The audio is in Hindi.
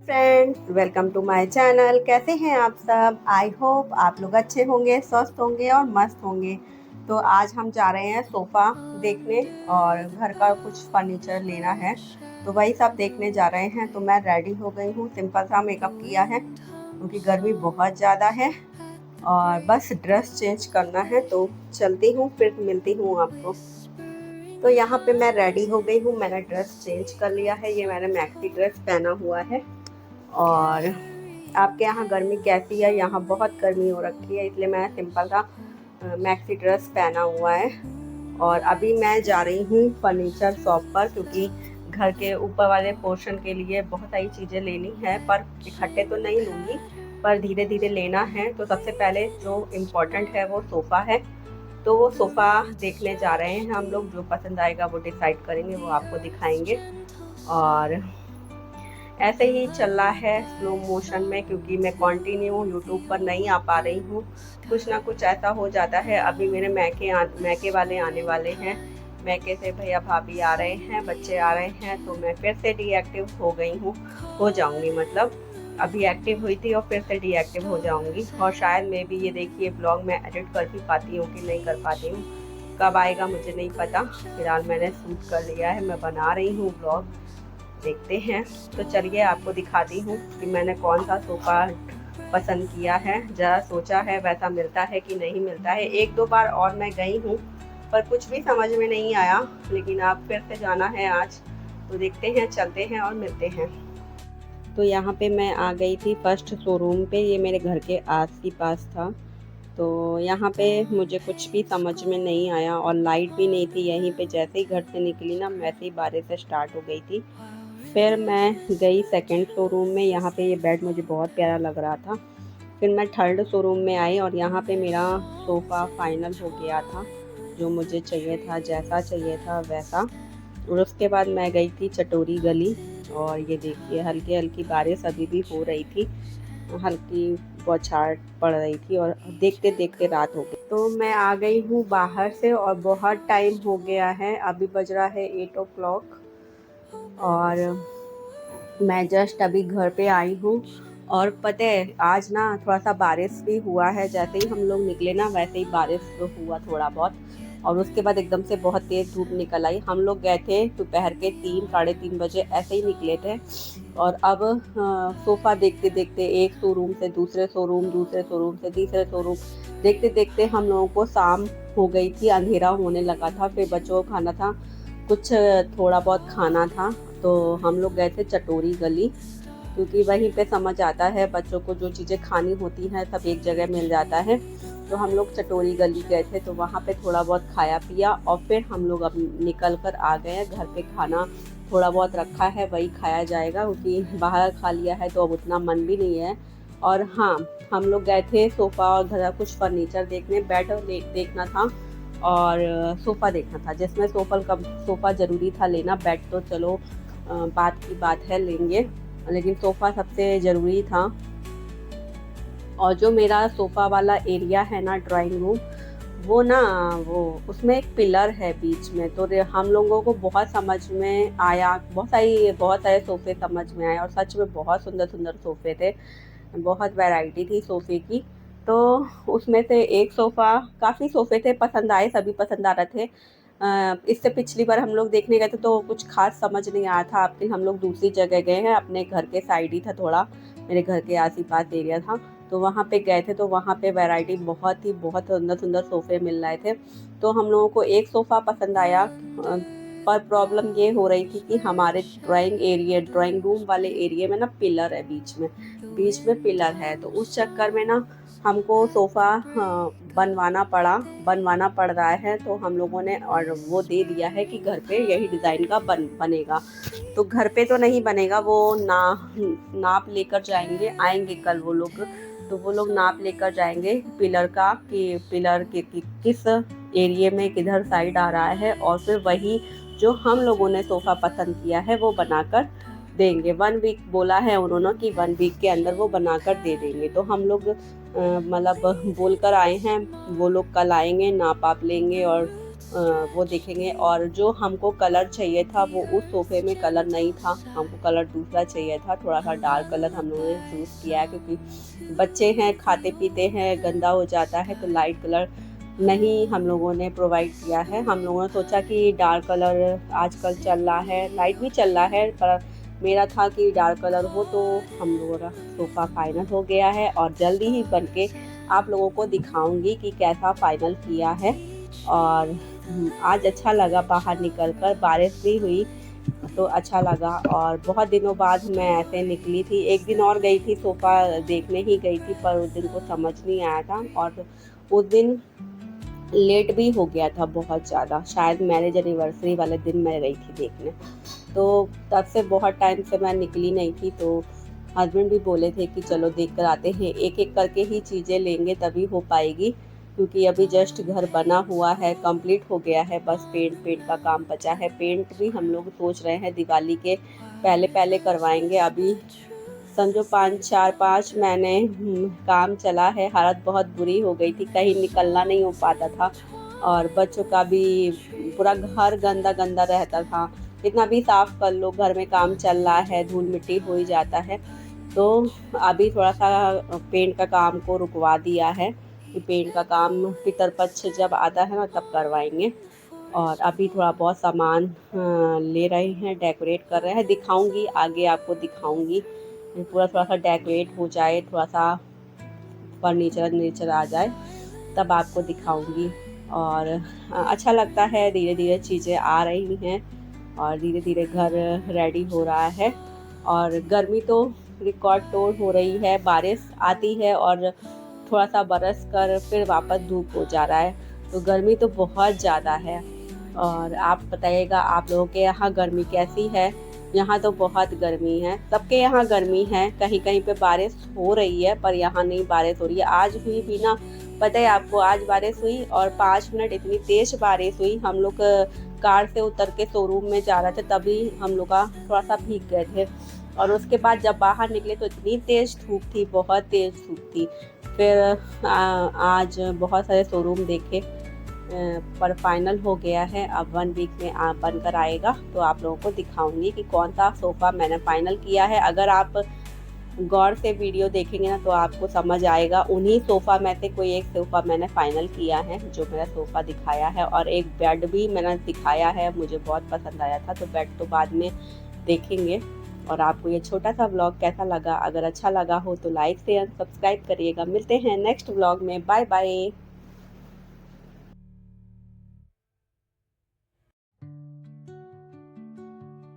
Friends, welcome to my channel. कैसे हैं आप सब? आई होप आप लोग अच्छे होंगे, स्वस्थ होंगे और मस्त होंगे। तो आज हम जा रहे हैं सोफ़ा देखने और घर का कुछ फर्नीचर लेना है, तो वही सब देखने जा रहे हैं। तो मैं रेडी हो गई हूँ, सिंपल सा मेकअप किया है क्योंकि गर्मी बहुत ज़्यादा है और बस ड्रेस चेंज करना है। तो चलती हूँ, फिर मिलती हूँ आपको। तो यहाँ पे मैं रेडी हो गई हूँ, मैंने ड्रेस चेंज कर लिया है। ये मैंने मैक्सी ड्रेस पहना हुआ है। और आपके यहाँ गर्मी कैसी है? यहाँ बहुत गर्मी हो रखी है, इसलिए मैं सिंपल सा मैक्सी ड्रेस पहना हुआ है। और अभी मैं जा रही हूँ फर्नीचर शॉप पर, क्योंकि घर के ऊपर वाले पोर्शन के लिए बहुत सारी चीज़ें लेनी है, पर इकट्ठे तो नहीं लूँगी, पर धीरे धीरे लेना है। तो सबसे पहले जो इम्पोर्टेंट है वो सोफ़ा है, तो वो सोफ़ा देखने जा रहे हैं हम लोग। जो पसंद आएगा वो डिसाइड करेंगे, वो आपको दिखाएंगे। और ऐसे ही चल रहा है स्लो मोशन में, क्योंकि मैं कंटिन्यू यूट्यूब पर नहीं आ पा रही हूँ। कुछ ना कुछ ऐसा हो जाता है। अभी मेरे मैके वाले आने वाले हैं, मैके से भैया भाभी आ रहे हैं, बच्चे आ रहे हैं, तो मैं फिर से डीएक्टिव हो गई हूँ, हो जाऊँगी। मतलब अभी एक्टिव हुई थी और फिर से डीएक्टिव हो जाऊँगी। और शायद मैं भी ये देखिए ब्लॉग मैं एडिट कर भी पाती हूँ कि नहीं कर पाती हूँ, कब आएगा मुझे नहीं पता। फिलहाल मैंने शूट कर लिया है, मैं बना रही हूँ ब्लॉग, देखते हैं। तो चलिए आपको दिखाती हूँ कि मैंने कौन सा सोफ़ा पसंद किया है। ज़रा सोचा है वैसा मिलता है कि नहीं मिलता है। एक दो बार और मैं गई हूँ, पर कुछ भी समझ में नहीं आया। लेकिन आप फिर से जाना है आज, तो देखते हैं, चलते हैं और मिलते हैं। तो यहाँ पे मैं आ गई थी फर्स्ट शोरूम पे, ये मेरे घर के आस ही पास था। तो यहाँ पे मुझे कुछ भी समझ में नहीं आया और लाइट भी नहीं थी यहीं पे। जैसे ही घर से निकली ना, वैसे ही बारिश स्टार्ट हो गई थी। फिर मैं गई सेकंड शोरूम में, यहाँ पे ये बेड मुझे बहुत प्यारा लग रहा था। फिर मैं थर्ड शोरूम में आई और यहाँ पे मेरा सोफ़ा फाइनल हो गया था, जो मुझे चाहिए था, जैसा चाहिए था वैसा। और उसके बाद मैं गई थी चटोरी गली, और ये देखिए हल्की हल्की बारिश अभी भी हो रही थी, हल्की बौछार पड़ रही थी और देखते देखते रात हो गई। तो मैं आ गई हूँ बाहर से और बहुत टाइम हो गया है, अभी बज रहा है 8 o'clock और मैं जस्ट अभी घर पे आई हूँ। और पता है आज ना थोड़ा सा बारिश भी हुआ है, जैसे ही हम लोग निकले ना वैसे ही बारिश तो हुआ थोड़ा बहुत, और उसके बाद एकदम से बहुत तेज़ धूप निकल आई। हम लोग गए थे दोपहर के 3 साढ़े 3 बजे ऐसे ही निकले थे। और अब सोफ़ा देखते देखते एक शोरूम से दूसरे शोरूम, दूसरे शोरूम से तीसरे शोरूम, देखते देखते हम लोगों को शाम हो गई थी, अंधेरा होने लगा था। फिर बच्चों को खाना था, कुछ थोड़ा बहुत खाना था, तो हम लोग गए थे चटोरी गली, क्योंकि वहीं पे समझ आता है बच्चों को जो चीज़ें खानी होती हैं सब एक जगह मिल जाता है। तो हम लोग चटोरी गली गए थे, तो वहाँ पे थोड़ा बहुत खाया पिया और फिर हम लोग अब निकल कर आ गए हैं। घर पे खाना थोड़ा बहुत रखा है, वही खाया जाएगा, क्योंकि बाहर खा लिया है तो अब उतना मन भी नहीं है। और हाँ, हम लोग गए थे सोफ़ा और घर का कुछ फर्नीचर देखने, बेड देखना था और सोफ़ा देखना था, जिसमें सोफ़ा ज़रूरी था लेना। बेड तो चलो बात की बात है, लेंगे, लेकिन सोफ़ा सबसे ज़रूरी था। और जो मेरा सोफ़ा वाला एरिया है ना, ड्राइंग रूम, वो ना वो उसमें एक पिलर है बीच में, तो हम लोगों को बहुत समझ में आया, बहुत सारे सोफ़े समझ में आए और सच में बहुत सुंदर सुंदर सोफ़े थे, बहुत वैरायटी थी सोफ़े की। तो उसमें से एक सोफ़ा, काफ़ी सोफ़े थे, पसंद आए, सभी पसंद आ रहे थे। इससे पिछली बार हम लोग देखने गए थे तो कुछ खास समझ नहीं आया था, लेकिन हम लोग दूसरी जगह गए हैं, अपने घर के साइड ही था थोड़ा, मेरे घर के आस ही पास एरिया था, तो वहाँ पे गए थे। तो वहाँ पे वैरायटी बहुत सुंदर सुंदर सोफ़े मिल रहे थे। तो हम लोगों को एक सोफ़ा पसंद आया, पर प्रॉब्लम ये हो रही थी कि हमारे ड्राइंग रूम वाले एरिया में ना पिलर है, बीच में पिलर है, तो उस चक्कर में ना हमको सोफ़ा बनवाना पड़ रहा है। तो हम लोगों ने और वो दे दिया है कि घर पे यही डिज़ाइन का बनेगा। तो घर पे तो नहीं बनेगा, वो नाप लेकर जाएंगे, आएंगे कल वो लोग, तो वो लोग नाप लेकर जाएंगे पिलर का, कि पिलर के किस एरिया में किधर साइड आ रहा है, और फिर वही जो हम लोगों ने सोफ़ा पसंद किया है वो बनाकर देंगे। 1 वीक बोला है उन्होंने कि 1 वीक के अंदर वो बनाकर दे देंगे। तो हम लोग मतलब बोल कर आए हैं, वो लोग कल आएंगे, नाप आप लेंगे और वो देखेंगे। और जो हमको कलर चाहिए था वो उस सोफ़े में कलर नहीं था, हमको कलर दूसरा चाहिए था, थोड़ा सा डार्क कलर हम लोगों ने चूज़ किया है क्योंकि बच्चे हैं, खाते पीते हैं, गंदा हो जाता है, तो लाइट कलर नहीं हम लोगों ने प्रोवाइड किया है। हम लोगों ने सोचा कि डार्क कलर आजकल चल रहा है, लाइट भी चल रहा है, पर मेरा था कि डार्क कलर हो, तो हम लोगों का सोफ़ा फाइनल हो गया है और जल्दी ही बनके आप लोगों को दिखाऊंगी कि कैसा फाइनल किया है। और आज अच्छा लगा बाहर निकल कर, बारिश भी हुई तो अच्छा लगा। और बहुत दिनों बाद मैं ऐसे निकली थी, एक दिन और गई थी, सोफ़ा देखने ही गई थी, पर उस दिन को समझ नहीं आया था और उस दिन लेट भी हो गया था बहुत ज़्यादा, शायद मैरिज एनिवर्सरी वाले दिन मैं गई थी देखने। तो तब से बहुत टाइम से मैं निकली नहीं थी, तो हस्बैंड भी बोले थे कि चलो देख कर आते हैं, एक एक करके ही चीज़ें लेंगे तभी हो पाएगी, क्योंकि अभी जस्ट घर बना हुआ है, कंप्लीट हो गया है, बस पेंट का काम बचा है। पेंट भी हम लोग सोच रहे हैं दिवाली के पहले पहले करवाएंगे। अभी समझो 5 महीने काम चला है, हालत बहुत बुरी हो गई थी, कहीं निकलना नहीं हो पाता था और बच्चों का भी पूरा घर गंदा गंदा रहता था। कितना भी साफ कर लो, घर में काम चल रहा है, धूल मिट्टी हो ही जाता है। तो अभी थोड़ा सा पेंट का काम को रुकवा दिया है कि पेंट का काम पितरपक्ष जब आता है ना तब करवाएंगे। और अभी थोड़ा बहुत सामान ले रहे हैं, डेकोरेट कर रहे हैं, दिखाऊंगी आगे, आपको दिखाऊंगी पूरा, थोड़ा सा डेकोरेट हो जाए, थोड़ा सा फर्नीचर आ जाए तब आपको दिखाऊंगी। और अच्छा लगता है, धीरे धीरे चीज़ें आ रही हैं और धीरे धीरे घर रेडी हो रहा है। और गर्मी तो रिकॉर्ड तोड़ हो रही है, बारिश आती है और थोड़ा सा बरस कर फिर वापस धूप हो जा रहा है, तो गर्मी तो बहुत ज़्यादा है। और आप बताइएगा आप लोगों के यहाँ गर्मी कैसी है? यहाँ तो बहुत गर्मी है, सबके यहाँ गर्मी है, कहीं कहीं पे बारिश हो रही है पर यहाँ नहीं बारिश हो रही है। आज हुई भी ना, पता है आपको, आज बारिश हुई और 5 मिनट इतनी तेज बारिश हुई, हम लोग कार से उतर के शोरूम में जा रहे थे तभी हम लोग का थोड़ा सा भीग गए थे। और उसके बाद जब बाहर निकले तो इतनी तेज़ धूप थी, बहुत तेज़ धूप थी। फिर आज बहुत सारे शोरूम देखे पर फाइनल हो गया है। अब 1 वीक में बनकर आएगा तो आप लोगों को दिखाऊंगी कि कौन सा सोफ़ा मैंने फ़ाइनल किया है। अगर आप गौर से वीडियो देखेंगे ना तो आपको समझ आएगा, उन्हीं सोफ़ा में से कोई एक सोफ़ा मैंने फ़ाइनल किया है, जो मेरा सोफ़ा दिखाया है। और एक बेड भी मैंने दिखाया है, मुझे बहुत पसंद आया था, तो बेड तो बाद में देखेंगे। और आपको ये छोटा सा व्लॉग कैसा लगा? अगर अच्छा लगा हो तो लाइक शेयर सब्सक्राइब करिएगा। मिलते हैं नेक्स्ट व्लॉग में, बाय बाय।